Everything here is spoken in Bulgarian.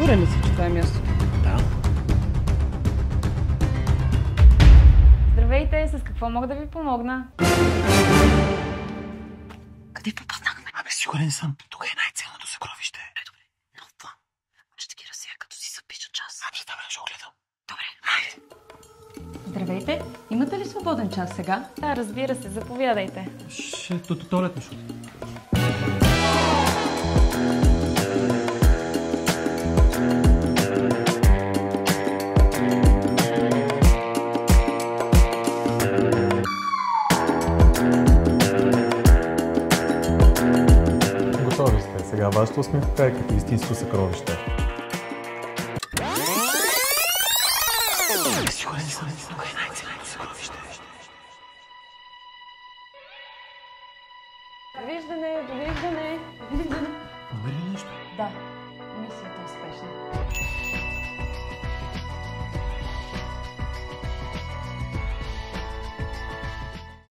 Сигурен ли си, че това е мястото? Да. Здравейте, с какво мога да ви помогна? Къде попаднахме? Абе, сигурен съм. Тук е най-ценното съкровище. Добре. Нов план. Ще ги разсея, като си запиша час. Абе, да, ще го гледам. Добре, хайде. Здравейте, имате ли свободен час сега? Да, разбира се, заповядайте. Туалетно шо. Готови сте. Сега вашата усмивка е като истинско съкровище. Сигурен съм. Тук е най-ценното съкровище. Довиждане, довиждане. Има ли нещо? Да, мисията е успешна.